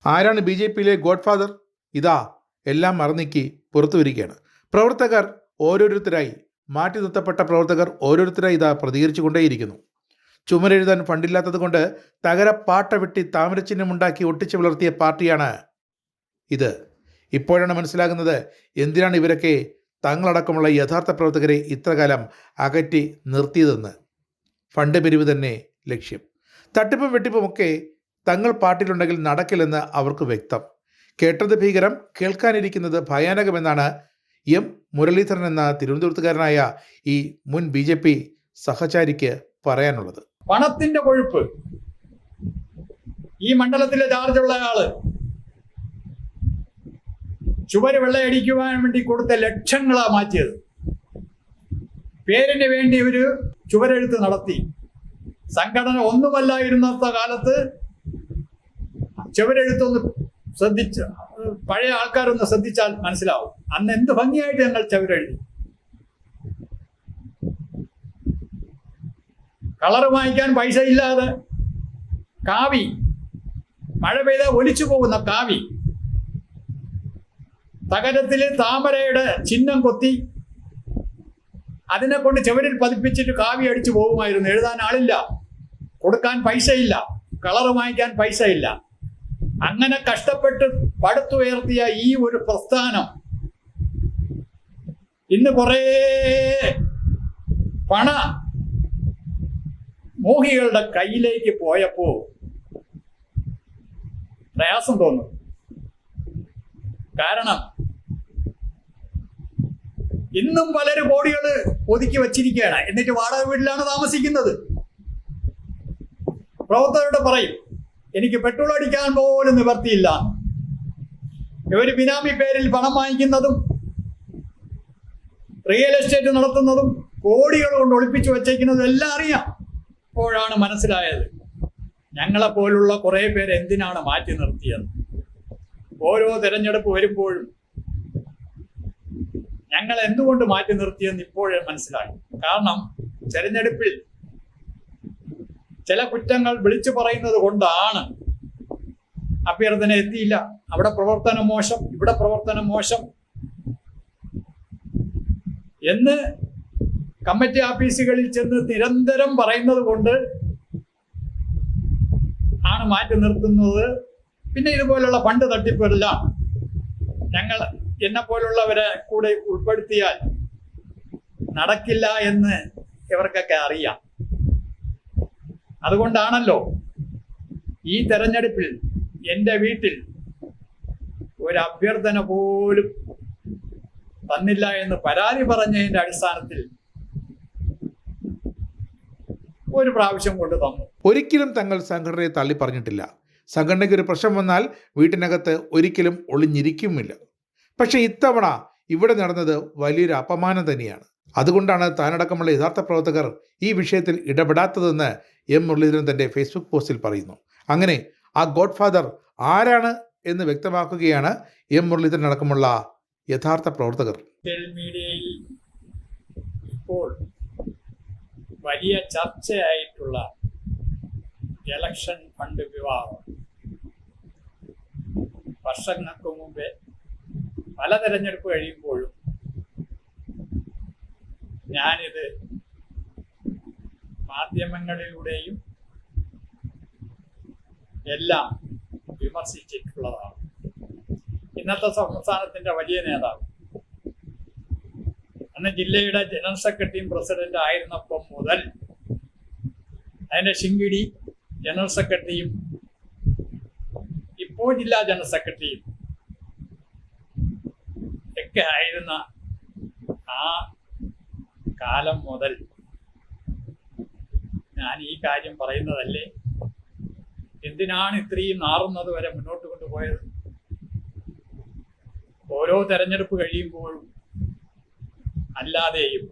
ആരാണ് BJPയിലെ God father? ഇതാ എല്ലാം മറന്നീക്കി പുറത്തു വരികയാണ്. പ്രവർത്തകർ ഓരോരുത്തരായി, മാറ്റി നിർത്തപ്പെട്ട പ്രവർത്തകർ ഓരോരുത്തരായി ഇതാ പ്രതികരിച്ചു കൊണ്ടേയിരിക്കുന്നു. ചുമരെഴുതാൻ ഫണ്ടില്ലാത്തത് കൊണ്ട് തകരപ്പാട്ട വെട്ടി താമരച്ചിഹ്നമുണ്ടാക്കി ഒട്ടിച്ചു വളർത്തിയ പാർട്ടിയാണ് ഇത്. ഇപ്പോഴാണ് മനസ്സിലാകുന്നത് എന്തിനാണ് ഇവരൊക്കെ തങ്ങളടക്കമുള്ള യഥാർത്ഥ പ്രവർത്തകരെ ഇത്രകാലം അകറ്റി നിർത്തിയതെന്ന്. ഫണ്ട് പിരിവ് തന്നെ ലക്ഷ്യം. തട്ടിപ്പും വെട്ടിപ്പുമൊക്കെ തങ്ങൾ പാർട്ടിയിലുണ്ടെങ്കിൽ നടക്കില്ലെന്ന് അവർക്ക് വ്യക്തം. കേട്ടത് ഭീകരം, കേൾക്കാനിരിക്കുന്നത് ഭയാനകമെന്നാണ് എം മുരളീധരൻ എന്ന തിരുവനന്തപുരത്തുകാരനായ ഈ മുൻ BJP സഹചാരിക്ക് പറയാനുള്ളത്. പണത്തിന്റെ കൊഴുപ്പ് ഈ മണ്ഡലത്തിലെ ചാർജുള്ള ആള് ചുവര് വെള്ളയടിക്കുവാൻ വേണ്ടി കൊടുത്ത ലക്ഷങ്ങളാ മാറ്റിയത്. പേരിന് വേണ്ടി ഒരു ചുവരെഴുത്ത് നടത്തി. സംഘടന ഒന്നുമല്ലായിരുന്ന കാലത്ത് ചുവരെഴുത്തൊന്ന് ശ്രദ്ധിച്ച് പഴയ ആൾക്കാരൊന്ന് ശ്രദ്ധിച്ചാൽ മനസ്സിലാവും. അന്ന് എന്ത് ഭംഗിയായിട്ട് ഞങ്ങൾ ചുവരെഴുതി. കളർ വാങ്ങിക്കാൻ പൈസ ഇല്ലാതെ കാവി, മഴ പെയ്ത ഒലിച്ചു പോകുന്ന കാവി, തകരത്തിൽ താമരയുടെ ചിഹ്നം കൊത്തി അതിനെ കൊണ്ട് ചുവരിൽ പതിപ്പിച്ചിട്ട് കാവി അടിച്ചു പോകുമായിരുന്നു. എഴുതാൻ ആളില്ല, കൊടുക്കാൻ പൈസയില്ല, കളർ വാങ്ങിക്കാൻ പൈസ ഇല്ല. അങ്ങനെ കഷ്ടപ്പെട്ട് പടുത്തുയർത്തിയ ഈ ഒരു പ്രസ്ഥാനം ഇന്ന് കുറേ പണ മോഹികളുടെ കയ്യിലേക്ക് പോയപ്പോ പ്രയാസം തോന്നും. കാരണം ഇന്നും പലരും കോടികൾ ഒതുക്കി വച്ചിരിക്കുകയാണ്. എന്നിട്ട് വാടക വീട്ടിലാണ് താമസിക്കുന്നത്. പ്രവർത്തകരോട് പറയും എനിക്ക് പെട്രോൾ അടിക്കാൻ പോലും നിവർത്തിയില്ല. ഇവര് ബിനാമി പേരിൽ പണം വാങ്ങിക്കുന്നതും റിയൽ എസ്റ്റേറ്റ് നടത്തുന്നതും കോടികൾ കൊണ്ട് ഒളിപ്പിച്ചു വച്ചേക്കുന്നതും എല്ലാം അറിയാം. അപ്പോഴാണ് മനസ്സിലായത് ഞങ്ങളെപ്പോലുള്ള കുറേ പേര് എന്തിനാണ് മാറ്റി നിർത്തിയത്. ഓരോ തെരഞ്ഞെടുപ്പ് വരുമ്പോഴും ഞങ്ങൾ എന്തുകൊണ്ട് മാറ്റി നിർത്തിയെന്ന് ഇപ്പോഴേ മനസ്സിലായി. കാരണം തെരഞ്ഞെടുപ്പിൽ ചില കുറ്റങ്ങൾ വിളിച്ചു പറയുന്നത് കൊണ്ടാണ് അഭ്യർത്ഥന എത്തിയില്ല. അവിടെ പ്രവർത്തനം മോശം, ഇവിടെ പ്രവർത്തനം മോശം എന്ന് കമ്മിറ്റി ഓഫീസുകളിൽ ചെന്ന് നിരന്തരം പറയുന്നത് കൊണ്ട് ആണ് മാറ്റി നിർത്തുന്നത്. പിന്നെ ഇതുപോലുള്ള ഫണ്ട് തട്ടിപ്പെല്ലാം ഞങ്ങൾ എന്നെ പോലുള്ളവരെ കൂടെ ഉൾപ്പെടുത്തിയാൽ നടക്കില്ല എന്ന് ഇവർക്കൊക്കെ അറിയാം. അതുകൊണ്ടാണല്ലോ ഈ തെരഞ്ഞെടുപ്പിൽ എൻ്റെ വീട്ടിൽ ഒരു അഭ്യർത്ഥന പോലും തന്നില്ല എന്ന് പരാതി പറഞ്ഞതിൻ്റെ അടിസ്ഥാനത്തിൽ ഒരു പ്രാവശ്യം കൊണ്ട് തന്നു. ഒരിക്കലും തങ്ങൾ സംഘടനയെ തള്ളി പറഞ്ഞിട്ടില്ല. സംഘടനയ്ക്ക് ഒരു പ്രശ്നം വന്നാൽ വീട്ടിനകത്ത് ഒരിക്കലും ഒളിഞ്ഞിരിക്കുമില്ല. പക്ഷേ ഇത്തവണ ഇവിടെ നടന്നത് വലിയൊരു അപമാനം തന്നെയാണ്. അതുകൊണ്ടാണ് താനടക്കമുള്ള യഥാർത്ഥ പ്രവർത്തകർ ഈ വിഷയത്തിൽ ഇടപെടാത്തതെന്ന് എം മുരളീധരൻ തൻ്റെ ഫേസ്ബുക്ക് പോസ്റ്റിൽ പറയുന്നു. അങ്ങനെ ആ ഗോഡ് ഫാദർ ആരാണ് എന്ന് വ്യക്തമാക്കുകയാണ് എം മുരളീധരൻ അടക്കമുള്ള യഥാർത്ഥ പ്രവർത്തകർ. മീഡിയയിൽ ഇപ്പോൾ വലിയ ചർച്ചയായിട്ടുള്ള ഇലക്ഷൻ ഫണ്ട് വിവാദം വർഷങ്ങൾക്ക് മുമ്പേ പല തെരഞ്ഞെടുപ്പ് കഴിയുമ്പോഴും ഞാനിത് മാധ്യമങ്ങളിലൂടെയും എല്ലാം വിമർശിച്ചിട്ടുള്ളതാണ്. ഇന്നത്തെ സംസ്ഥാനത്തിന്റെ വലിയ നേതാവ്, അന്ന് ജില്ലയുടെ ജനറൽ സെക്രട്ടറിയും പ്രസിഡന്റ് ആയിരുന്നപ്പം മുതൽ അതിന്റെ ശിങ്കിടി ജനറൽ സെക്രട്ടറിയും ഇപ്പോൾ ജില്ലാ ജനറൽ സെക്രട്ടറിയും ഒക്കെ ആയിരുന്ന ആ കാലം മുതൽ ഞാൻ ഈ കാര്യം പറയുന്നതല്ലേ. എന്തിനാണ് ഇത്രയും നാറുന്നത് വരെ മുന്നോട്ട് കൊണ്ടുപോയത്? ഓരോ തെരഞ്ഞെടുപ്പ് കഴിയുമ്പോഴും അല്ലാതെയും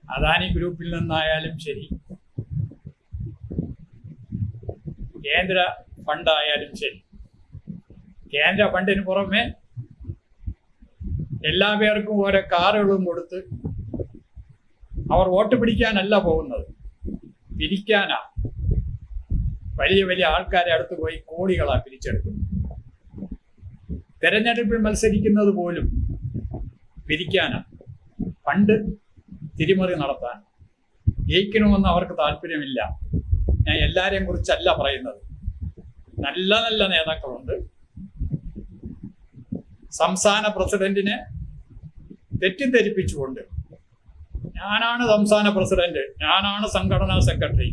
അദാനി ഗ്രൂപ്പിൽ നിന്നായാലും ശരി, കേന്ദ്ര ഫണ്ടായാലും ശരി, കേന്ദ്ര ഫണ്ടിന് പുറമെ എല്ലാ പേർക്കും ഓരോ കാറുകളും കൊടുത്ത് അവർ വോട്ട് പിടിക്കാനല്ല പോകുന്നത്, പിരിക്കാനാ. വലിയ വലിയ ആൾക്കാരെ അടുത്ത് പോയി കോടികളാ പിരിച്ചെടുക്കും. തെരഞ്ഞെടുപ്പിൽ മത്സരിക്കുന്നത് പോലും പിരിക്കാനാണ്, ഫണ്ട് തിരിമറി നടത്താൻ. ജയിക്കണമെന്ന് അവർക്ക് താല്പര്യമില്ല. ഞാൻ എല്ലാവരെയും കുറിച്ചല്ല പറയുന്നത്. നല്ല നല്ല നേതാക്കളുണ്ട്. സംസ്ഥാന പ്രസിഡന്റിനെ തെറ്റിദ്ധരിപ്പിച്ചുകൊണ്ട് ഞാനാണ് സംസ്ഥാന പ്രസിഡന്റ്, ഞാനാണ് സംഘടനാ സെക്രട്ടറി.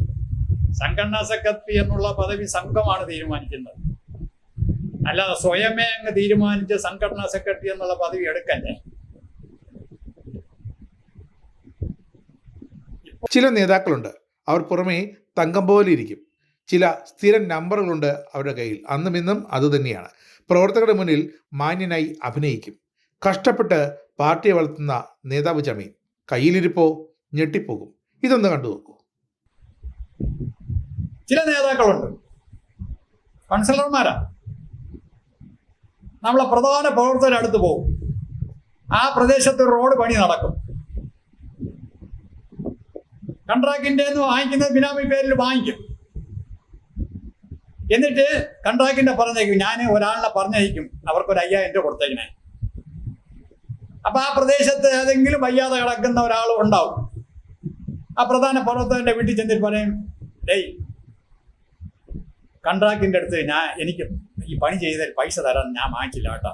സംഘടനാ സെക്രട്ടറി എന്നുള്ള പദവി സംഘമാണ് തീരുമാനിക്കുന്നത്, അല്ലാതെ സ്വയമേ അങ്ങ് തീരുമാനിച്ച് സംഘടനാ സെക്രട്ടറി എന്നുള്ള പദവി എടുക്കല്ലേ. ചില നേതാക്കളുണ്ട്, അവർ പുറമേ തങ്കം പോലെ ഇരിക്കും. ചില സ്ഥിരം നമ്പറുകളുണ്ട് അവരുടെ കയ്യിൽ. അന്നും ഇന്നും അതുതന്നെയാണ്. പ്രവർത്തകരുടെ മുന്നിൽ മാന്യനായി അഭിനയിക്കും. കഷ്ടപ്പെട്ട് പാർട്ടിയെ വളർത്തുന്ന നേതാവ് ജമീൻ കയ്യിലിരിപ്പോ ഞെട്ടിപ്പോകും. ഇതൊന്ന് കണ്ടു നോക്കൂ. ചില നേതാക്കളുണ്ട്, കൗൺസിലർമാരാ, നമ്മളെ പ്രധാന പ്രവർത്തകരടുത്ത് പോകും. ആ പ്രദേശത്ത് റോഡ് പണി നടക്കും. കൺട്രാക്ടിൻ്റെ വാങ്ങിക്കുന്നത് ബിനാമി പേരിൽ വാങ്ങിക്കും. എന്നിട്ട് കൺട്രാക്ടിന്റെ പറഞ്ഞേക്കും, ഞാൻ ഒരാളിനെ പറഞ്ഞയക്കും, അവർക്കൊരു 5000 രൂപ കൊടുത്തേക്കണേ. അപ്പൊ ആ പ്രദേശത്ത് ഏതെങ്കിലും വയ്യാതെ കിടക്കുന്ന ഒരാൾ ഉണ്ടാവും. ആ പ്രധാന പ്രവർത്തകന്റെ വീട്ടിൽ ചെന്നിട്ട് പറയും, ഡേയ് കൺട്രാക്ടിന്റെ അടുത്ത് എനിക്ക് ഈ പണി ചെയ്താൽ പൈസ തരാൻ ഞാൻ വാങ്ങിച്ചില്ല കേട്ടോ,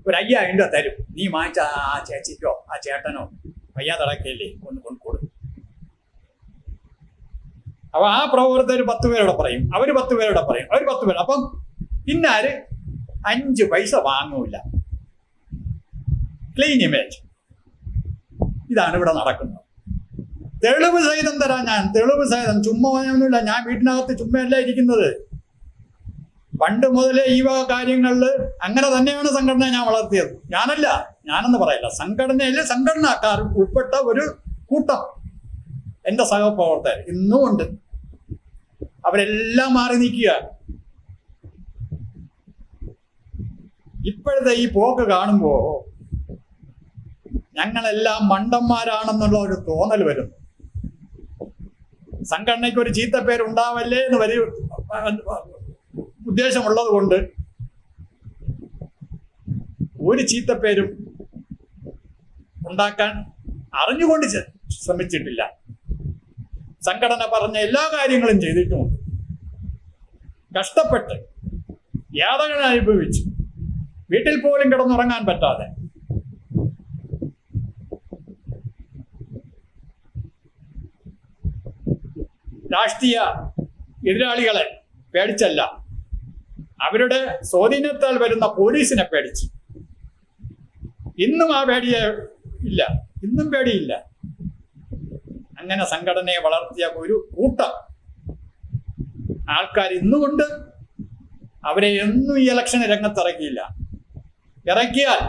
ഒരു 5000 രൂപ തരും, നീ വാങ്ങിച്ച ആ ചേച്ചിക്കോ ആ ചേട്ടനോ വയ്യാതെ കിടക്കയില്ലേ ഒന്ന് കൊണ്ടുകൊടുക്കും. അപ്പൊ ആ പ്രവർത്തകർ 10 പേരോടെ പറയും, അവര് 10 പേരോടെ പറയും, അവര് 10 പേര്. അപ്പം ഇന്നാര് 5 പൈസ വാങ്ങൂല. Clean image. ഇതാണ് ഇവിടെ നടക്കുന്നത്. തെളിവ് സഹിതം തരാം ഞാൻ, തെളിവ് സഹിതം. ചുമ്മാ ഒന്നുമില്ല, ഞാൻ വീട്ടിനകത്ത് ചുമ്മയല്ല ഇരിക്കുന്നത്. പണ്ട് മുതലേ ഈ വക കാര്യങ്ങളിൽ അങ്ങനെ തന്നെയാണ് സംഘടന ഞാൻ വളർത്തിയത്. ഞാനെന്ന് പറയില്ല, സംഘടനയിലെ സംഘടനക്കാർ ഉൾപ്പെട്ട ഒരു കൂട്ടം എൻ്റെ സഹപ്രവർത്തകർ ഇന്നും ഉണ്ട്. അവരെല്ലാം മാറി നിൽക്കുക. ഇപ്പോഴത്തെ ഈ പോക്ക് കാണുമ്പോ ഞങ്ങളെല്ലാം മണ്ടന്മാരാണെന്നുള്ള ഒരു തോന്നൽ വരും. സംഘടനയ്ക്ക് ഒരു ചീത്തപ്പേര് ഉണ്ടാവല്ലേ എന്ന് വലിയ ഉദ്ദേശമുള്ളത് കൊണ്ട് ഒരു ചീത്തപ്പേരും ഉണ്ടാക്കാൻ അറിഞ്ഞുകൊണ്ട് ശ്രമിച്ചിട്ടില്ല. സംഘടന പറഞ്ഞ എല്ലാ കാര്യങ്ങളും ചെയ്തിട്ടുമുണ്ട്. കഷ്ടപ്പെട്ട് യാതന അനുഭവിച്ചു, വീട്ടിൽ പോലും കിടന്നുറങ്ങാൻ പറ്റാതെ. രാഷ്ട്രീയ എതിരാളികളെ പേടിച്ചല്ല, അവരുടെ സ്വാധീനത്താൽ വരുന്ന പോലീസിനെ പേടിച്ച്. ഇന്നും ആ പേടിയെ ഇല്ല, ഇന്നും പേടിയില്ല. അങ്ങനെ സംഘടനയെ വളർത്തിയ ഒരു കൂട്ടം ആൾക്കാർ ഇന്നുകൊണ്ട് അവരെ എന്നും ഈ ഇലക്ഷന് രംഗത്തിറക്കിയില്ല. ഇറക്കിയാൽ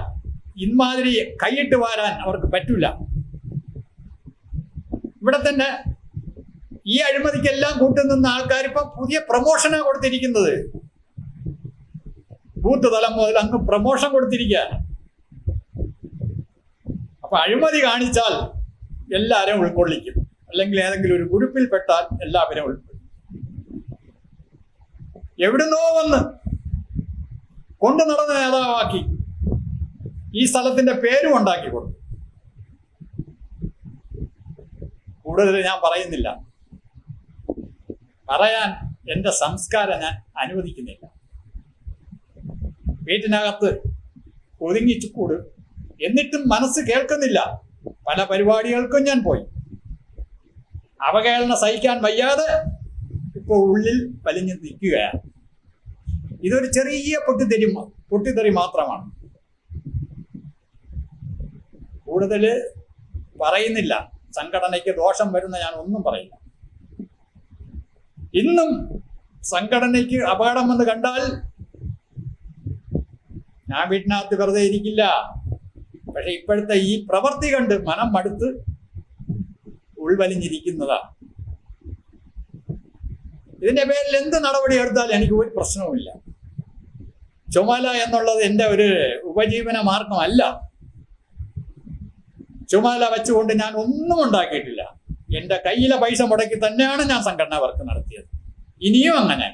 ഇമാതിരി കൈയിട്ട് വാരാൻ അവർക്ക് പറ്റില്ല. ഇവിടെ തന്നെ ഈ അഴിമതിക്കെല്ലാം കൂട്ടുനിന്ന ആൾക്കാർ ഇപ്പൊ പുതിയ പ്രമോഷനാണ് കൊടുത്തിരിക്കുന്നത്. ബൂത്ത് തലം മുതൽ അങ്ങ് പ്രമോഷൻ കൊടുത്തിരിക്കുക. അപ്പൊ അഴിമതി കാണിച്ചാൽ എല്ലാവരും ഉൾക്കൊള്ളിക്കും, അല്ലെങ്കിൽ ഏതെങ്കിലും ഒരു ഗ്രൂപ്പിൽ പെട്ടാൽ എല്ലാവരും ഉൾക്കൊള്ളിക്കും. എവിടുന്നോ വന്ന് കൊണ്ടു നടന്ന നേതാവാക്കി ഈ സ്ഥലത്തിന്റെ പേരും ഉണ്ടാക്കി കൊടുത്തു. കൂടുതൽ ഞാൻ പറയുന്നില്ല, പറയാൻ എൻ്റെ സംസ്കാരം ഞാൻ അനുവദിക്കുന്നില്ല. വീട്ടിനകത്ത് ഒതുങ്ങിച്ചു കൂടും, എന്നിട്ടും മനസ്സ് കേൾക്കുന്നില്ല. പല പരിപാടികൾക്കും ഞാൻ പോയി. അവഹേളന സഹിക്കാൻ വയ്യാതെ ഇപ്പോൾ ഉള്ളിൽ വലിഞ്ഞു നിൽക്കുകയാണ്. ഇതൊരു ചെറിയ പൊട്ടിത്തെറി മാത്രമാണ്. കൂടുതൽ പറയുന്നില്ല. സംഘടനയ്ക്ക് ദോഷം വരുന്ന ഞാൻ ഒന്നും പറയില്ല. ഇന്നും സംഘടനയ്ക്ക് അപകടമെന്ന് കണ്ടാൽ ഞാൻ വീട്ടിനകത്ത് വെറുതെ ഇരിക്കില്ല. പക്ഷെ ഇപ്പോഴത്തെ ഈ പ്രവൃത്തി കണ്ട് മനം മടുത്ത് ഉൾവലിഞ്ഞിരിക്കുന്നതാ. ഇതിന്റെ പേരിൽ എന്ത് നടപടി എടുത്താൽ എനിക്ക് ഒരു പ്രശ്നവുമില്ല. ചുമല എന്നുള്ളത് എൻ്റെ ഒരു ഉപജീവന മാർഗമല്ല. ചുമല വെച്ചുകൊണ്ട് ഞാൻ ഒന്നും ഉണ്ടാക്കിയിട്ടില്ല. എൻ്റെ കയ്യിലെ പൈസ മുടക്കി തന്നെയാണ് ഞാൻ സംഘടനാ വർക്ക് നടത്തിയത്. ഇനിയും അങ്ങനെ.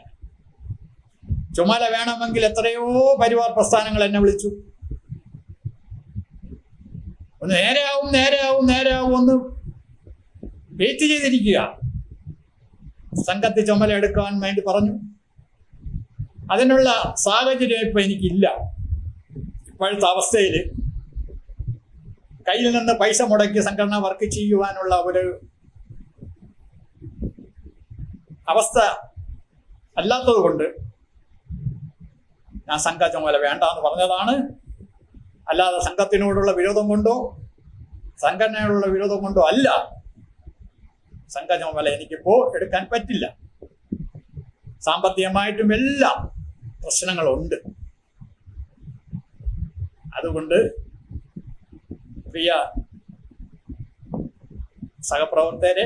ചുമല വേണമെങ്കിൽ എത്രയോ പരിവാർ പ്രസ്ഥാനങ്ങൾ എന്നെ വിളിച്ചു. ഒന്ന് നേരെയാവും ഒന്ന് വെയിറ്റ് ചെയ്തിരിക്കുക. സംഘത്തിൽ ചുമല എടുക്കാൻ വേണ്ടി പറഞ്ഞു. അതിനുള്ള സാഹചര്യം ഇപ്പൊ എനിക്കില്ല. ഇപ്പോഴത്തെ അവസ്ഥയിൽ കയ്യിൽ നിന്ന് പൈസ മുടക്കി സംഘടന വർക്ക് ചെയ്യുവാനുള്ള ഒരു അവസ്ഥ അല്ലാത്തത് കൊണ്ട് ഞാൻ സംഘ ചുമല വേണ്ട എന്ന് പറഞ്ഞതാണ്. അല്ലാതെ സംഘത്തിനോടുള്ള വിരോധം കൊണ്ടോ സംഘടനയോടുള്ള വിരോധം കൊണ്ടോ അല്ല. സംഘ ചുമല എനിക്കിപ്പോ എടുക്കാൻ പറ്റില്ല. സാമ്പത്തികമായിട്ടും എല്ലാം പ്രശ്നങ്ങളുണ്ട്. അതുകൊണ്ട് പ്രിയ സഹപ്രവർത്തകരെ,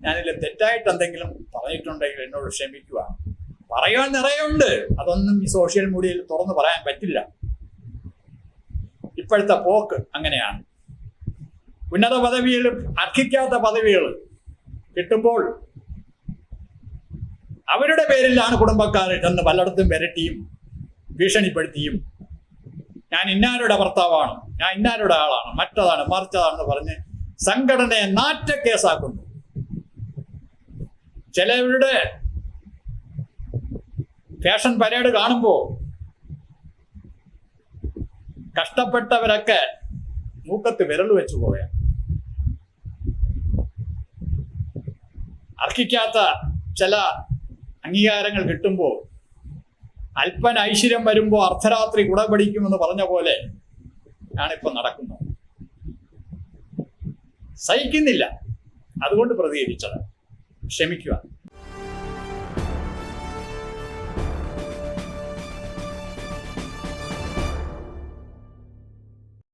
ഞാനിൽ തെറ്റായിട്ട് എന്തെങ്കിലും പറഞ്ഞിട്ടുണ്ടെങ്കിൽ എന്നോട് ക്ഷമിക്കുക. പറയാൻ നിറയുണ്ട്. അതൊന്നും ഈ സോഷ്യൽ മീഡിയയിൽ തുറന്നു പറയാൻ പറ്റില്ല. ഇപ്പോഴത്തെ പോക്ക് അങ്ങനെയാണ്. ഉന്നത പദവികൾ, അർഹിക്കാത്ത പദവികൾ കിട്ടുമ്പോൾ അവരുടെ പേരിലാണ് കുടുംബക്കാർ എന്ന് പലയിടത്തും വിരട്ടിയും ഭീഷണിപ്പെടുത്തിയും ഞാൻ ഇന്നാരുടെ ഭർത്താവാണ്, ഞാൻ ഇന്നാരുടെ ആളാണ്, മറ്റതാണ് മറിച്ചതാണെന്ന് പറഞ്ഞ് സംഘടനയെ നാറ്റക്കേസാക്കുന്നു. ചിലവരുടെ ഫാഷൻ പരേഡ് കാണുമ്പോൾ കഷ്ടപ്പെട്ടവരൊക്കെ മൂക്കത്ത് വിരൽ വെച്ചു പോയ, അർഹിക്കാത്ത ചില അംഗീകാരങ്ങൾ കിട്ടുമ്പോൾ, അല്പന ഐശ്വര്യം വരുമ്പോൾ അർദ്ധരാത്രി കുടപിടിക്കുമെന്ന് പറഞ്ഞ പോലെ ആണിപ്പോൾ നടക്കുന്നത്. സഹിക്കുന്നില്ല, അതുകൊണ്ട് പ്രതികരിച്ചത്. ക്ഷമിക്കുക.